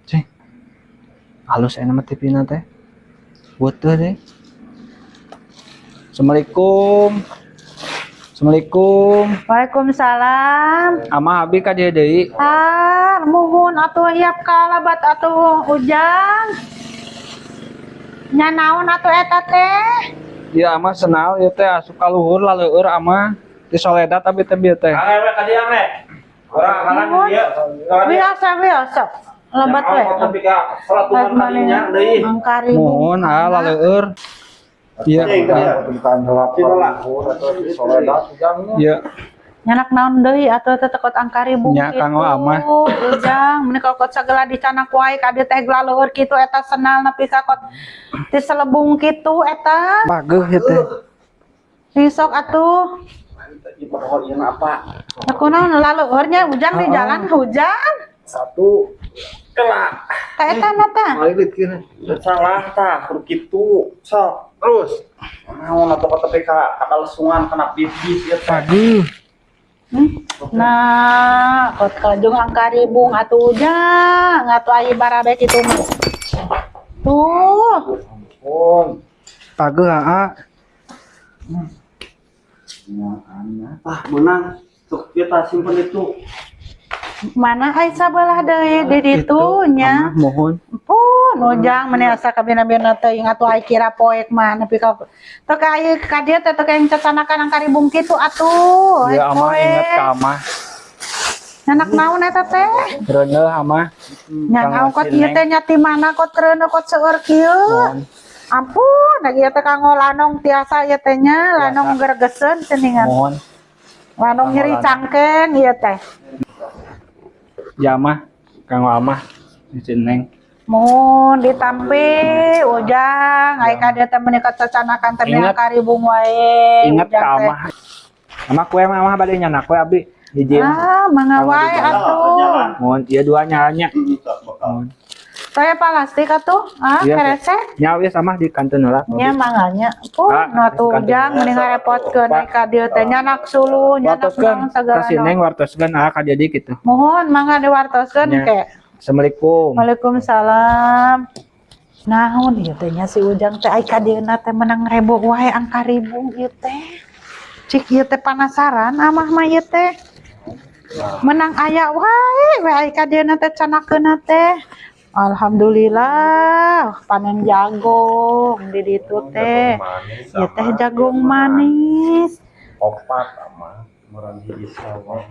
Cing, halus enak TV teh. Buat deh. Assalamualaikum. Assalamualaikum. Waalaikumsalam. Ama abi ka dia deui. Muhun atuh hiap kalabat atuh ujang. Nya naon atuh eta teh? Dia ama senal ieu teh asup ka luhur laleueur ama di Soledad tapi teh bieu teh. Angge ka dieu me. Orang halan dia. Biasa. Lebat we. Tapi ka salatuman kalinya deui. Angkari. Mohon laleueur. Iya. Iya. Nyanak naon deui atuh teh tekot angkari bung Nya kitu. Kang Amah. Ujang, meni kokot sagala dicanak wae ka dieu teh glaleueur kitu eta senal nepi ka kot ti selebung kitu eta. Bageuh ieu teh. Risok atuh. Apa? Aku naon laleueurnya ujang di jalan hujan. Satu kelak. Ka eta na tah. Salah tah kudu kitu. Sok. Terus. Naon atuh tapi ka lesungan kana pipis ieu teh. Bageuh. Nah, kot kajung angkari bung atuh ujang, atuh aya barabe kitu mah. Tuh. Ampun. Bageuh aa. Menang. Tuk kita simpen itu. Mana ai sabelah deui di ditu nya. Amah mohon. Pun ujang meni asa ka bina-bina teuing atuh ai kira poek mah nepi ka teu ka ieu ka dieu teh teu ka yang cacanakan angkari bung kitu atuh. Ya amah inget ka amah. Anak naon eta teh? Reuneuh amah. Nya ngangkot ieu teh nya ti mana kot reuneuh kot seueur kieu. Ampun, lagi teh kanggo lanong tiasa ieu teh nya, lanong gregeseun ceningan. Mohon. Lanong nyeri cangkeng ieu teh. Ya amah, Kang Amah di Cineng. Mohon ditampi ujang, ai ka dieu teh meuni cacanakan teh Ingat. angkari bung wae. Ingat ujang ka teh. amah. Amah kue mah bade nyanak kue abi. Hiji. Mangga wae atuh. Mohon ieu dua nyanya. Mohon. Saya plastik atuh, Iya, kerese. Nya we samah di kanton heula. Nya manganya. Pun atuh ujang meuni ngarepotkeun ai ka dieu teh nyanak sulu, nyanak naon Wartoskeun sagala. ka Cineng wartoskeun ka jadi kitu. Mohon mangga diwartoskeun Nya. ke. Assalamualaikum. Waalaikumsalam. Naon ieu teh nya si ujang teh ai ka dieuna teh menang rebo wae angka ribu ieu teh. Cik ieu teh penasaran amah mah ieu teh. Menang aya wae ai ka dieuna teh canakeunna teh. Alhamdulillah panen jagung di ditu teh. Ieu teh jagung manis. Opat ama. Merang hiji sawah.